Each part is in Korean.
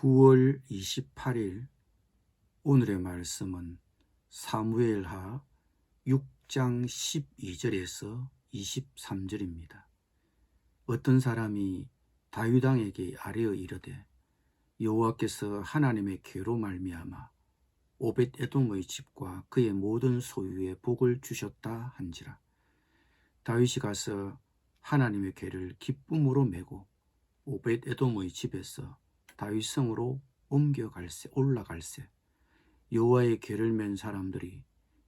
9월 28일 오늘의 말씀은 사무엘하 6장 12절에서 23절입니다. 어떤 사람이 다윗 왕에게 아뢰어 이르되 여호와께서 하나님의 궤로 말미암아 오벳에돔의 집과 그의 모든 소유에 복을 주셨다 한지라. 다윗이 가서 하나님의 궤를 기쁨으로 메고 오벳에돔의 집에서 다윗 성으로 올라갈새 여호와의 궤를 맨 사람들이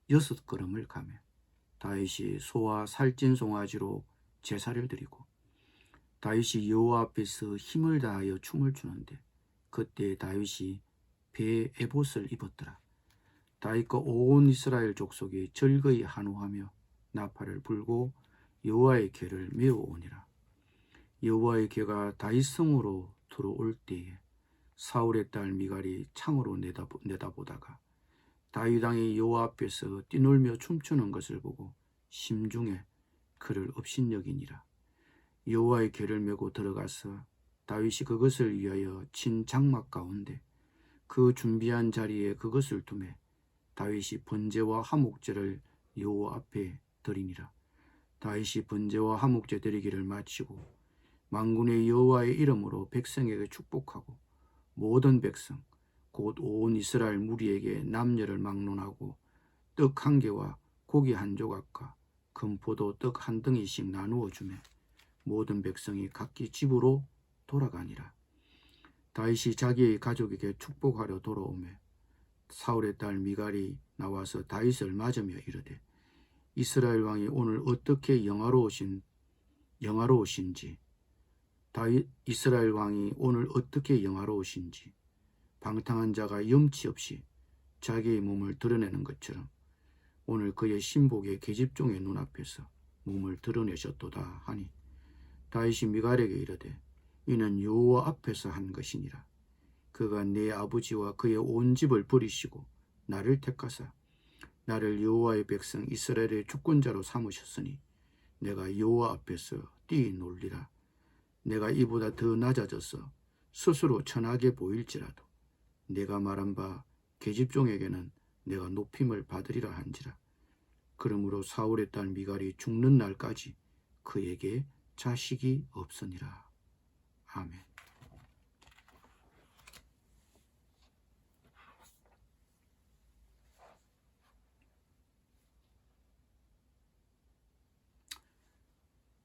6걸음을 가며 다윗이 소와 살찐 송아지로 제사를 드리고 다윗이 여호와 앞에서 힘을 다하여 춤을 추는데 그때 다윗이 배에 에봇을 입었더라. 다윗과 온 이스라엘 족속이 즐거이 한호하며 나팔을 불고 여호와의 궤를 메어오니라. 여호와의 궤가 다윗 성으로 들어올 때에 사울의 딸 미갈이 창으로 내다보다가 다윗 왕이 여호와 앞에서 뛰놀며 춤추는 것을 보고 심중에 그를 업신여기니라. 여호와의 궤를 메고 들어가서 다윗이 그것을 위하여 친 장막 가운데 그 준비한 자리에 그것을 두매 다윗이 번제와 화목제를 여호와 앞에 드리니라. 다윗이 번제와 화목제 드리기를 마치고 만군의 여호와의 이름으로 백성에게 축복하고 모든 백성 곧 온 이스라엘 무리에게 남녀를 막론하고 떡 한 개와 고기 한 조각과 금포도 떡 한 덩이씩 나누어 주매 모든 백성이 각기 집으로 돌아가니라. 다윗이 자기의 가족에게 축복하려 돌아오매 사울의 딸 미갈이 나와서 다윗을 맞으며 이르되 이스라엘 왕이 오늘 어떻게 영화로우신지 이스라엘 왕이 오늘 어떻게 영화로우신지 방탕한 자가 염치 없이 자기의 몸을 드러내는 것처럼 오늘 그의 신복의 계집종의 눈앞에서 몸을 드러내셨도다 하니 다윗이 미갈에게 이르되 이는 여호와 앞에서 한 것이니라. 그가 내 아버지와 그의 온 집을 버리시고 나를 택하사 나를 여호와의 백성 이스라엘의 주권자로 삼으셨으니 내가 여호와 앞에서 뛰놀리라. 내가 이보다 더 낮아져서 스스로 천하게 보일지라도 내가 말한 바 계집종에게는 내가 높임을 받으리라 한지라. 그러므로 사울의 딸 미갈이 죽는 날까지 그에게 자식이 없으니라. 아멘.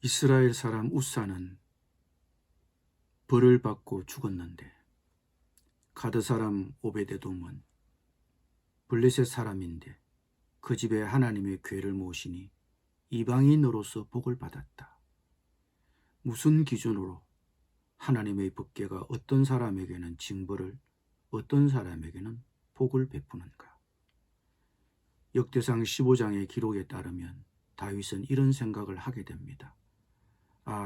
이스라엘 사람 우사는 벌을 받고 죽었는데 가드 사람 오벳에돔은 블레셋 사람인데 그 집에 하나님의 궤를 모시니 이방인으로서 복을 받았다. 무슨 기준으로 하나님의 법궤가 어떤 사람에게는 징벌을 어떤 사람에게는 복을 베푸는가? 역대상 15장의 기록에 따르면 다윗은 이런 생각을 하게 됩니다.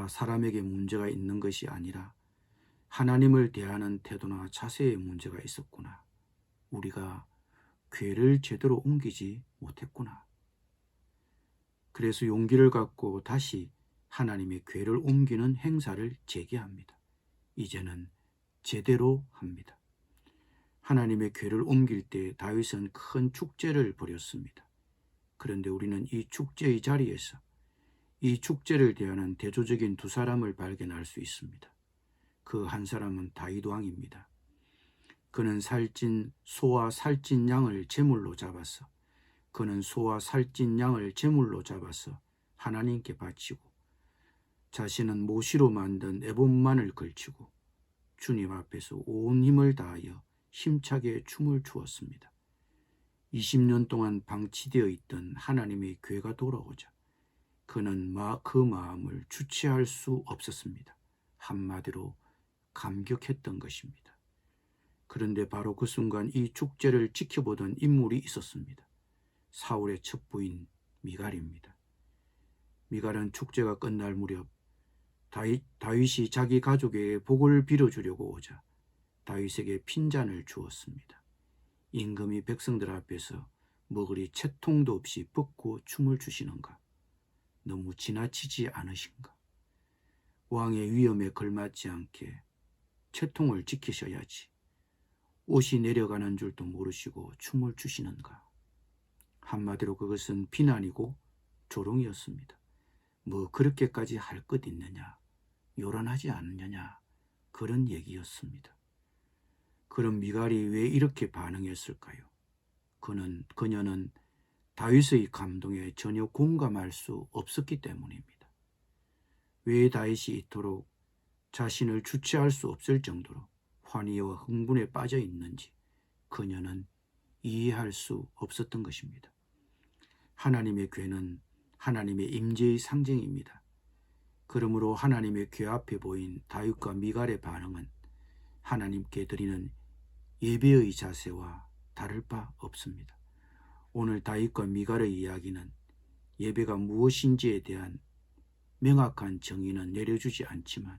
사람에게 문제가 있는 것이 아니라 하나님을 대하는 태도나 자세에 문제가 있었구나. 우리가 궤를 제대로 옮기지 못했구나. 그래서 용기를 갖고 다시 하나님의 궤를 옮기는 행사를 재개합니다. 이제는 제대로 합니다. 하나님의 궤를 옮길 때 다윗은 큰 축제를 벌였습니다. 그런데 우리는 이 축제의 자리에서 이 축제를 대하는 대조적인 두 사람을 발견할 수 있습니다. 그 한 사람은 다윗 왕입니다. 그는 살찐 소와 살찐 양을 제물로 잡아서 하나님께 바치고 자신은 모시로 만든 에봇만을 걸치고 주님 앞에서 온 힘을 다하여 힘차게 춤을 추었습니다. 20년 동안 방치되어 있던 하나님의 궤가 돌아오자 그는 그 마음을 주체할 수 없었습니다. 한마디로 감격했던 것입니다. 그런데 바로 그 순간 이 축제를 지켜보던 인물이 있었습니다. 사울의 첫 부인 미갈입니다. 미갈은 축제가 끝날 무렵 다윗이 자기 가족에게 복을 빌어주려고 오자 다윗에게 핀잔을 주었습니다. 임금이 백성들 앞에서 머그리 채통도 없이 벗고 춤을 추시는가? 너무 지나치지 않으신가? 왕의 위엄에 걸맞지 않게 채통을 지키셔야지. 옷이 내려가는 줄도 모르시고 춤을 추시는가? 한마디로 그것은 비난이고 조롱이었습니다. 뭐 그렇게까지 할 것 있느냐? 요란하지 않느냐? 그런 얘기였습니다. 그럼 미갈이 왜 이렇게 반응했을까요? 그녀는 다윗의 감동에 전혀 공감할 수 없었기 때문입니다. 왜 다윗이 이토록 자신을 주체할 수 없을 정도로 환희와 흥분에 빠져 있는지 그녀는 이해할 수 없었던 것입니다. 하나님의 궤는 하나님의 임재의 상징입니다. 그러므로 하나님의 궤 앞에 보인 다윗과 미갈의 반응은 하나님께 드리는 예배의 자세와 다를 바 없습니다. 오늘 다윗과 미갈의 이야기는 예배가 무엇인지에 대한 명확한 정의는 내려주지 않지만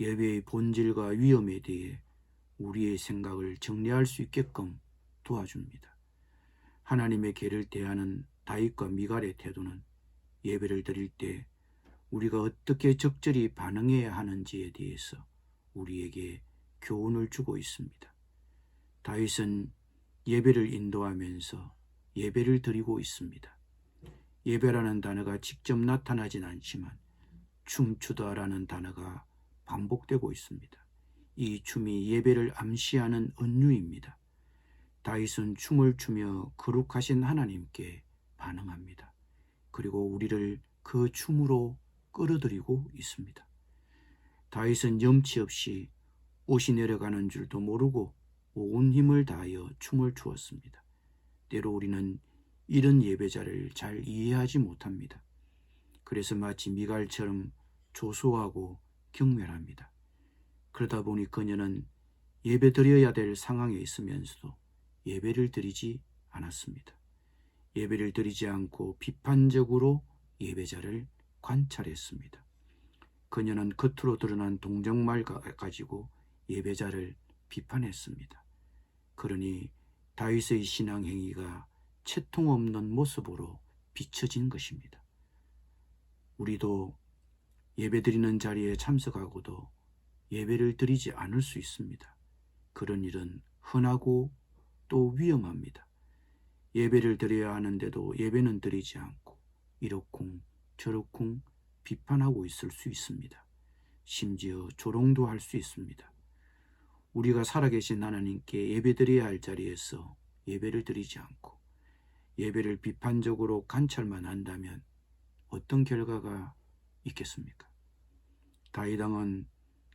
예배의 본질과 위험에 대해 우리의 생각을 정리할 수 있게끔 도와줍니다. 하나님의 궤를 대하는 다윗과 미갈의 태도는 예배를 드릴 때 우리가 어떻게 적절히 반응해야 하는지에 대해서 우리에게 교훈을 주고 있습니다. 다윗은 예배를 인도하면서 예배를 드리고 있습니다. 예배라는 단어가 직접 나타나진 않지만 춤추다라는 단어가 반복되고 있습니다. 이 춤이 예배를 암시하는 은유입니다. 다윗은 춤을 추며 거룩하신 하나님께 반응합니다. 그리고 우리를 그 춤으로 끌어들이고 있습니다. 다윗은 염치 없이 옷이 내려가는 줄도 모르고 온 힘을 다하여 춤을 추었습니다. 때로 우리는 이런 예배자를 잘 이해하지 못합니다. 그래서 마치 미갈처럼 조소하고 경멸합니다. 그러다 보니 그녀는 예배 드려야 될 상황에 있으면서도 예배를 드리지 않았습니다. 예배를 드리지 않고 비판적으로 예배자를 관찰했습니다. 그녀는 겉으로 드러난 동정말 가지고 예배자를 비판했습니다. 그러니 다윗의 신앙 행위가 채통 없는 모습으로 비춰진 것입니다. 우리도 예배드리는 자리에 참석하고도 예배를 드리지 않을 수 있습니다. 그런 일은 흔하고 또 위험합니다. 예배를 드려야 하는데도 예배는 드리지 않고 이러쿵 저러쿵 비판하고 있을 수 있습니다. 심지어 조롱도 할 수 있습니다. 우리가 살아계신 하나님께 예배드려야 할 자리에서 예배를 드리지 않고 예배를 비판적으로 관찰만 한다면 어떤 결과가 있겠습니까? 다윗 왕은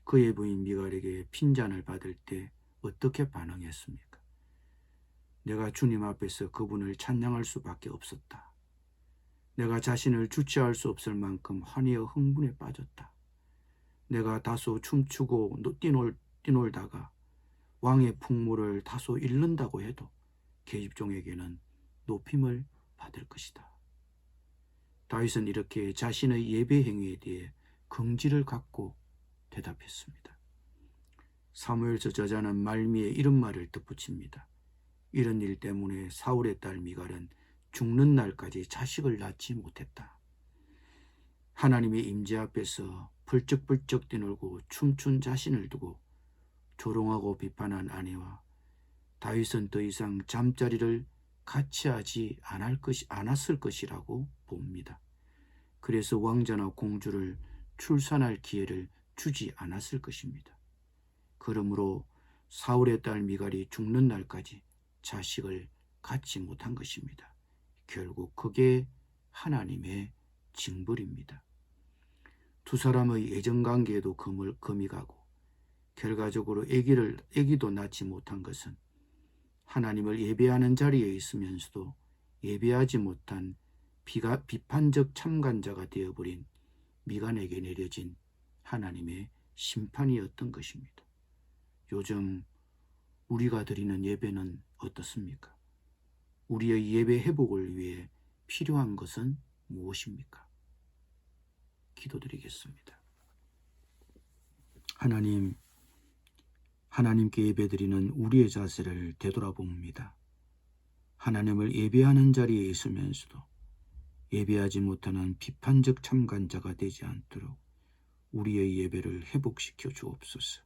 그의 부인 미갈에게 핀잔을 받을 때 어떻게 반응했습니까? 내가 주님 앞에서 그분을 찬양할 수밖에 없었다. 내가 자신을 주체할 수 없을 만큼 환희와 흥분에 빠졌다. 내가 다소 춤추고 뛰놀다가 왕의 풍물을 다소 잃는다고 해도 계집종에게는 높임을 받을 것이다. 다윗은 이렇게 자신의 예배 행위에 대해 긍지를 갖고 대답했습니다. 사무엘서 저자는 말미에 이런 말을 덧붙입니다. 이런 일 때문에 사울의 딸 미갈은 죽는 날까지 자식을 낳지 못했다. 하나님의 임재 앞에서 불쩍불쩍 뛰놀고 춤춘 자신을 두고 조롱하고 비판한 아내와 다윗은 더 이상 잠자리를 같이 하지 않았을 것이라고 봅니다. 그래서 왕자나 공주를 출산할 기회를 주지 않았을 것입니다. 그러므로 사울의 딸 미갈이 죽는 날까지 자식을 갖지 못한 것입니다. 결국 그게 하나님의 징벌입니다. 두 사람의 애정관계에도 금이 가고 결과적으로 아기도 낳지 못한 것은 하나님을 예배하는 자리에 있으면서도 예배하지 못한 비판적 참관자가 되어버린 미갈에게 내려진 하나님의 심판이었던 것입니다. 요즘 우리가 드리는 예배는 어떻습니까? 우리의 예배 회복을 위해 필요한 것은 무엇입니까? 기도드리겠습니다. 하나님께 예배드리는 우리의 자세를 되돌아봅니다. 하나님을 예배하는 자리에 있으면서도 예배하지 못하는 비판적 참관자가 되지 않도록 우리의 예배를 회복시켜 주옵소서.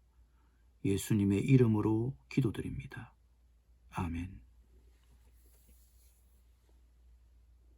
예수님의 이름으로 기도드립니다.